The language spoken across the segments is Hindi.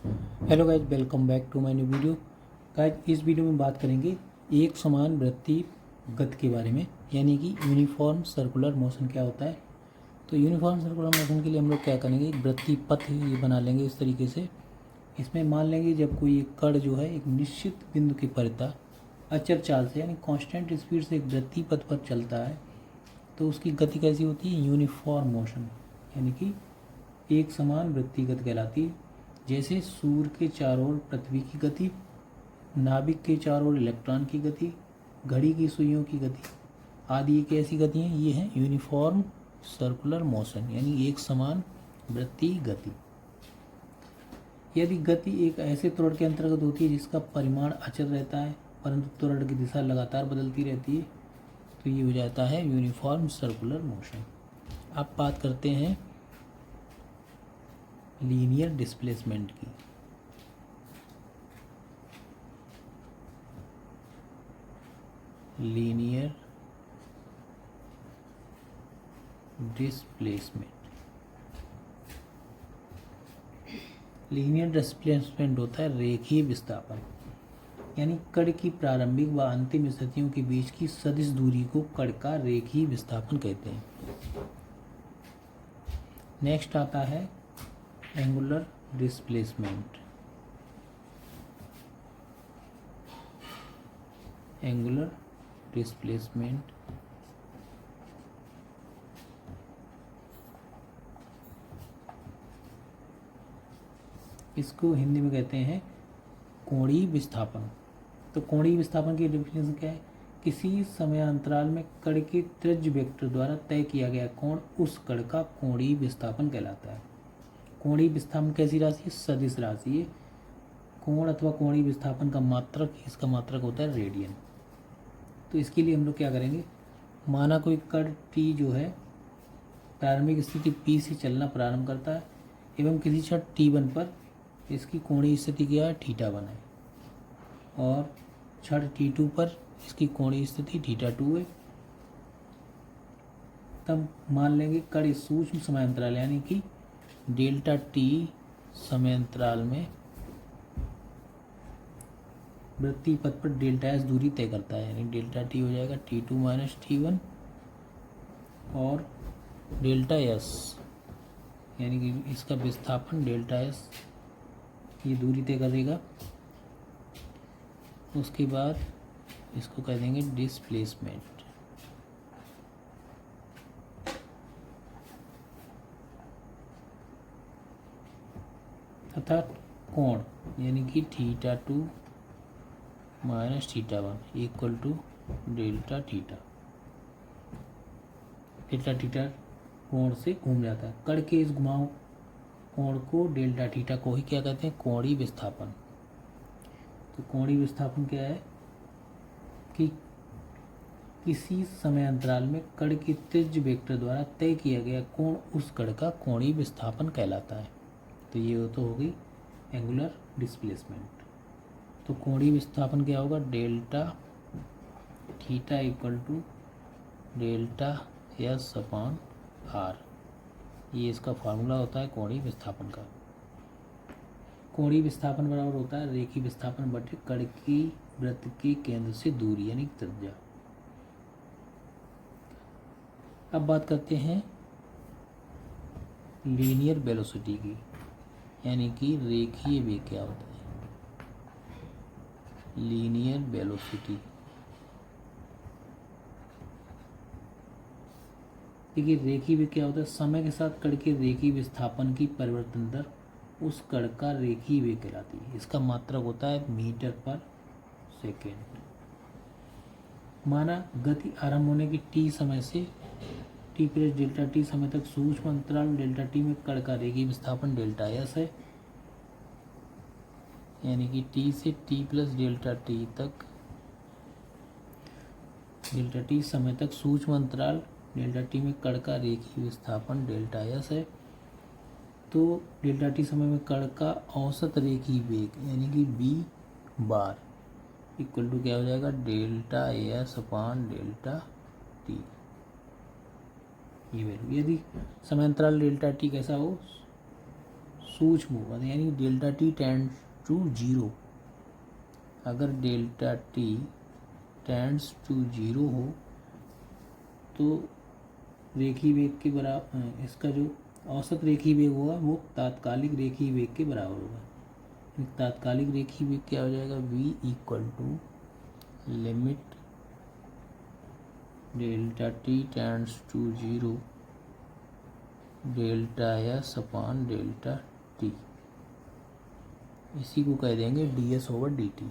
Hello guys, welcome back to my new video. Guys, इस वीडियो में बात करेंगे एक समान वृत्तीय गति के बारे में, यानी कि यूनिफॉर्म सर्कुलर मोशन क्या होता है। तो यूनिफॉर्म सर्कुलर मोशन के लिए हम लोग क्या करेंगे, एक वृत्तीय पथ ये बना लेंगे इस तरीके से। इसमें मान लेंगे जब कोई एक कण जो है एक निश्चित बिंदु की परिता अचर चाल से यानी कांस्टेंट स्पीड से एक वृत्तीय पथ पर चलता है तो उसकी गति कैसी होती है, यूनिफॉर्म मोशन, यानी कि एक समान वृत्तीय गति कहलाती है। जैसे सूर्य के चारों ओर पृथ्वी की गति, नाभिक के चारों ओर इलेक्ट्रॉन की गति, घड़ी की सुइयों की गति आदि, एक ऐसी गति हैं, ये है यूनिफॉर्म सर्कुलर मोशन, यानी एक समान वृत्तीय गति। यदि गति एक ऐसे त्वरण के अंतर्गत होती है जिसका परिमाण अचर रहता है परंतु त्वरण की दिशा लगातार बदलती रहती है, तो ये हो जाता है यूनिफॉर्म सर्कुलर मोशन। अब बात करते हैं लीनियर डिस्प्लेसमेंट की। लीनियर डिस्प्लेसमेंट, लीनियर डिस्प्लेसमेंट होता है रेखीय विस्थापन, यानी कण की प्रारंभिक व अंतिम स्थितियों के बीच की सदिश दूरी को कण का रेखीय विस्थापन कहते हैं। नेक्स्ट आता है एंगुलर डिस्प्लेसमेंट। एंगुलर डिस्प्लेसमेंट इसको हिंदी में कहते हैं कोणीय विस्थापन। तो कोणीय विस्थापन की डेफिनेशन क्या है, किसी समय अंतराल में कण के त्रिज्य वेक्टर द्वारा तय किया गया कोण उस कण का कोणीय विस्थापन कहलाता है। कोणीय विस्थापन कैसी राशि है, सदिश राशि है। कोण अथवा कोणीय विस्थापन का मात्रक, इसका मात्रक होता है रेडियन। तो इसके लिए हम लोग क्या करेंगे, माना कोई कण टी जो है प्रारंभिक स्थिति P से चलना प्रारंभ करता है एवं किसी क्षण T1 पर इसकी कोणीय स्थिति क्या है, θ1 है, और क्षण T2 पर इसकी कोणीय स्थिति θ2 है। तब मान लेंगे कण सूक्ष्म समय अंतराल यानी कि डेल्टा T समय अंतराल में वृत्तीय पथ पर डेल्टा S दूरी तय करता है, यानी डेल्टा T हो जाएगा T2 माइनस T1 और डेल्टा S यानी कि इसका विस्थापन डेल्टा S ये दूरी तय करेगा। उसके बाद इसको कह देंगे डिस्प्लेसमेंट। तथा कोण यानी कि θ2 minus θ1 equal to delta theta. Delta theta कोण से घूम जाता है, कण के इस घुमाव कोण को डेल्टा थीटा को ही क्या कहते हैं, कोणीय विस्थापन। तो कोणीय विस्थापन क्या है कि किसी समय अंतराल में कण के त्रिज्य वेक्टर द्वारा तय किया गया कोण उस कण का कोणीय विस्थापन कहलाता है। तो ये तो हो गई एंगुलर डिस्प्लेसमेंट। तो कोणीय विस्थापन क्या होगा, delta theta equal to delta S upon R, ये इसका फार्मूला होता है कोणीय विस्थापन का। कोणीय विस्थापन बराबर होता है रेखीय विस्थापन बटे कण की वृत्त के केंद्र से दूरी यानी त्रिज्या। अब बात करते हैं लीनियर वेलोसिटी की, यानी कि रेखीय वेग क्या होता है। लीनियर वेलोसिटी, देखिए रेखीय वेग क्या होता है, समय के साथ कण के रेखीय विस्थापन की परिवर्तन दर उस कण का रेखीय वेग कहलाती है। इसका मात्रक होता है मीटर पर सेकेंड। माना गति आरंभ होने की t समय से t प्लस डेल्टा t समय तक सूक्ष्म अंतराल डेल्टा t में कण का रेखीय विस्थापन डेल्टा S है, यानी कि t से t प्लस डेल्टा t तक, डेल्टा t समय तक सूक्ष्म अंतराल डेल्टा t में कण का रेखीय विस्थापन डेल्टा S है। तो डेल्टा t समय में कण का औसत रेखीय वेग यानी कि b बार इक्वल टू क्या हो जाएगा, delta S upon delta t। ये वैल्यू, यदि समय अंतराल डेल्टा t कैसा हो, सूक्ष्म होगा, यानी delta T tends to zero. अगर delta T tends to zero हो तो रेखीय वेग के बराबर, इसका जो औसत रेखीय वेग होगा वो तात्कालिक रेखीय वेग के बराबर होगा। तात्कालिक रेखीय वेग क्या हो जाएगा, v equal to limit delta T tends to zero delta S upon delta t. इसी को कह देंगे d s over d t.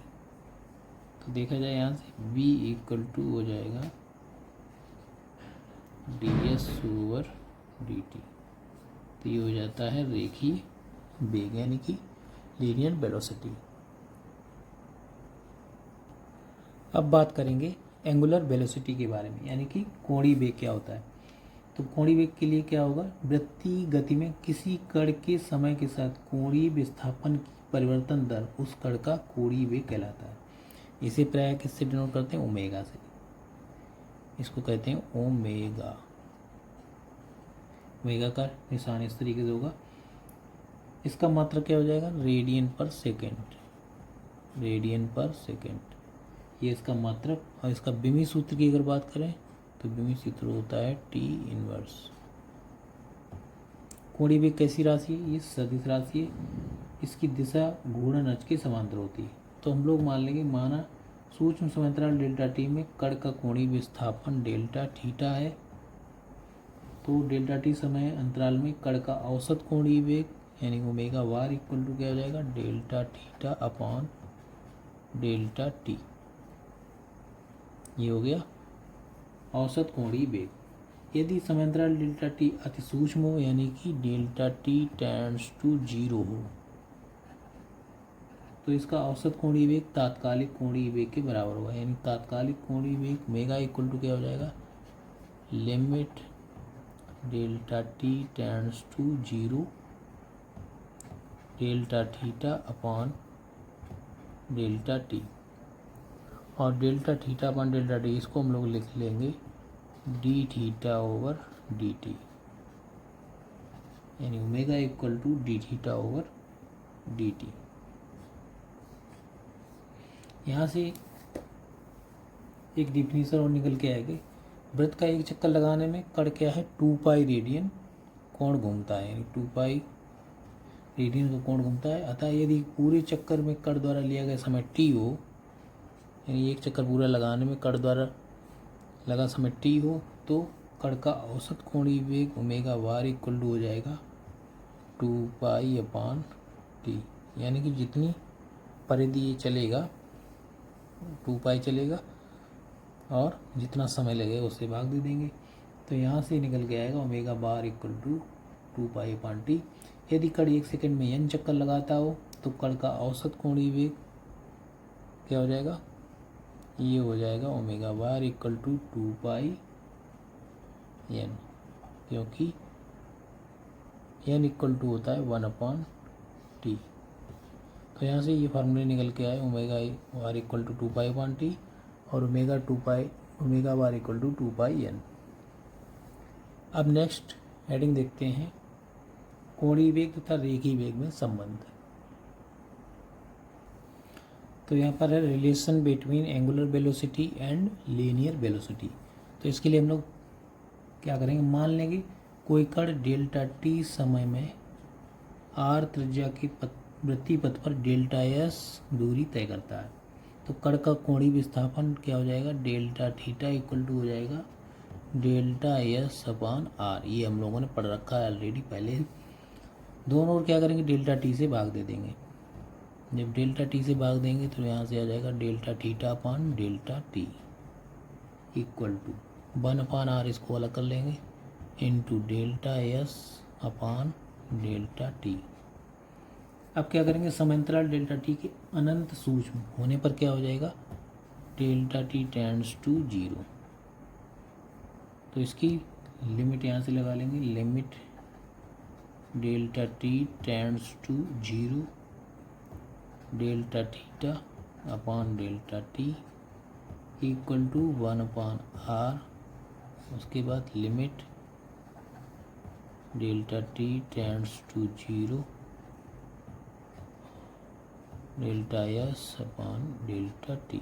तो देखा जाए यहाँ से v इक्वल टू हो जाएगा D s over d t. तो ये हो जाता है रेखीय वेग, यानी कि लीनियर वेलोसिटी। अब बात करेंगे एंगुलर वेलोसिटी के बारे में, यानी कि कोणीय वेग क्या होता है। तो कोणीय वेग के लिए क्या होगा, वृत्तीय गति में किसी कण के समय के साथ कोणीय विस्थापन की परिवर्तन दर उस कण का कोणीय वेग कहलाता है। इसे प्रायः किससे डिनोट करते हैं, ओमेगा से। इसको कहते हैं ओमेगा। ओमेगा का निशान इस तरीके से होगा। इसका मात्रक क्या हो जाएगा, रेडियन पर सेकेंड। रेडियन पर सेकेंड ये इसका मात्रक। और इसका विमी सूत्र की अगर बात करें तो विमी सूत्र होता है टी इनवर्स। कोणीय वेग कैसी राशि है, ये सदिश राशि है। इसकी दिशा घूर्णन अक्ष के समांतर होती है। तो हम लोग मान लेंगे, माना सूक्ष्म समांतराल डेल्टा टी में कण का कोणीय विस्थापन डेल्टा थीटा है। तो डेल्टा टी समय अंतराल में कण का औसत कोणीय वेग यानी ओमेगा वार इक्वल टू क्या हो जाएगा, delta theta upon delta T. ये हो गया औसत कोणीय वेग। यदि समांतराल डेल्टा टी अति सूक्ष्म हो, यानी कि delta T tends to zero हो, तो इसका औसत कोणीय वेग तात्कालिक कोणीय वेग के बराबर होगा। यानी तात्कालिक कोणीय वेग ओमेगा इक्वल टू क्या हो जाएगा, limit delta T tends to zero delta theta upon delta t. और delta theta upon delta t इसको हम लोग लिख लेंगे d theta over d t, यानी omega equal to d theta over d t. यहाँ से एक डिफिनीशन और निकल के आएगी। वृत्त का एक चक्कर लगाने में कण क्या है, 2 पाई रेडियन कोण घूमता है, यानी 2 पाई रेडियन का कोण घूमता है। अतः यदि पूरे चक्कर में कण द्वारा लिया गया समय टी हो, यानी एक चक्कर पूरा लगाने में कण द्वारा लगा समय टी हो, तो कण का औसत कोणीय वेग ओमेगा वार इक्वल टू हो जाएगा 2 पाई अपॉन टी। यानी कि जितनी परिधि ये चलेगा 2 पाई चलेगा और जितना समय लगेगा उससे भाग दे देंगे। तो यहाँ से निकल के आएगा omega bar equal to 2 pi upon t. यदि कण 1 सेकंड में n चक्कर लगाता हो तो कण का औसत कोणीय वेग क्या हो जाएगा, ये हो जाएगा omega bar equal to 2 pi n, क्योंकि n इक्वल टू होता है 1 अपॉन टी। तो यहाँ से ये फार्मूले निकल के आए, omega bar equal to 2 pi upon t और omega bar equal to 2 pi n। अब नेक्स्ट हेडिंग देखते हैं, कोणीय वेग तथा रेखीय वेग में संबंध। तो यहाँ पर है relation between angular velocity and linear velocity. तो इसके लिए हम लोग क्या करेंगे, मान लेंगे कोई कण डेल्टा टी समय में आर त्रिज्या के वृत्तीय पथ पर डेल्टा एस दूरी तय करता है। तो कण का कोणीय विस्थापन क्या हो जाएगा, डेल्टा थीटा इक्वल टू हो जाएगा डेल्टा एस अपॉन आर। ये हम लोगों ने पढ़ रखा है ऑलरेडी पहले। दोनों ओर क्या करेंगे, डेल्टा टी से भाग दे देंगे। जब डेल्टा टी से भाग देंगे तो यहाँ से आ जाएगा delta theta upon delta T equal to 1 upon r, इसको अलग कर लेंगे, into delta S upon delta t. अब क्या करेंगे, समांतराल डेल्टा टी के अनंत सूक्ष्म होने पर क्या हो जाएगा, delta T tends to zero. तो इसकी लिमिट यहाँ से लगा लेंगे, limit delta T tends to zero delta theta upon delta T equal to 1 upon R. उसके बाद limit delta T tends to zero delta S upon delta T.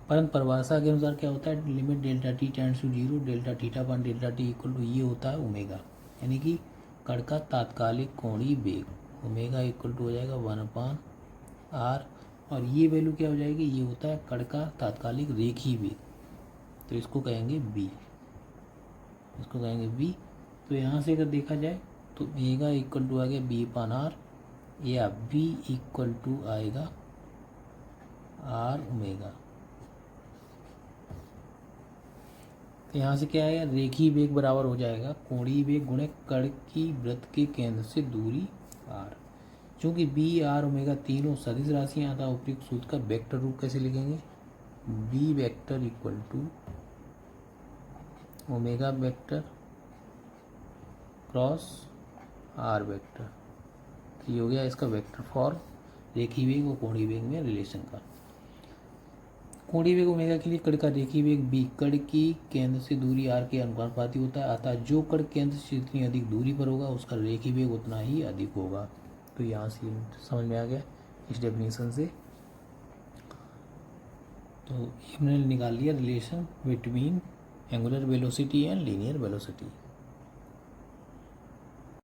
परंतु परिभाषा के अनुसार क्या होता है, limit delta T tends to zero delta theta upon delta T equal to ये होता है ओमेगा, यानी कि कण का तात्कालिक कोणीय वेग। ओमेगा इक्वल टू हो जाएगा 1 आर, और ये वैल्यू क्या हो जाएगी, ये होता है कण का तात्कालिक रेखीय वेग, तो इसको कहेंगे बी, इसको कहेंगे बी। तो यहाँ से अगर देखा जाए तो ओमेगा इक्वल टू आ गया बी अपान आर, या बी इक्वल टू आएगा आर ओमेगा। तो यहाँ से क्या आएगा, रेखीय वेग बराबर हो जाएगा कोणीय वेग गुणे कण की वृत्त के केंद्र से दूरी आर। चूँकि बी आर ओमेगा तीनों सदिश राशियाँ, अतः उपयुक्त सूत्र का वेक्टर रूप कैसे लिखेंगे, B vector equal to omega vector cross R vector. तो ये हो गया इसका वेक्टर फॉर्म रेखीय वेग और कोणीय वेग में रिलेशन का। कोणीय वेग ओमेगा के लिए कण का रेखीय वेग बी कण की केंद्र से दूरी आर के अनुपाती होता है, अतः जो कण केंद्र से जितनी अधिक दूरी पर होगा उसका रेखीय वेग उतना ही अधिक होगा। तो यहाँ से समझ में आ गया इस डेफिनेशन से। तो ये हमने निकाल लिया relation between angular velocity and linear velocity.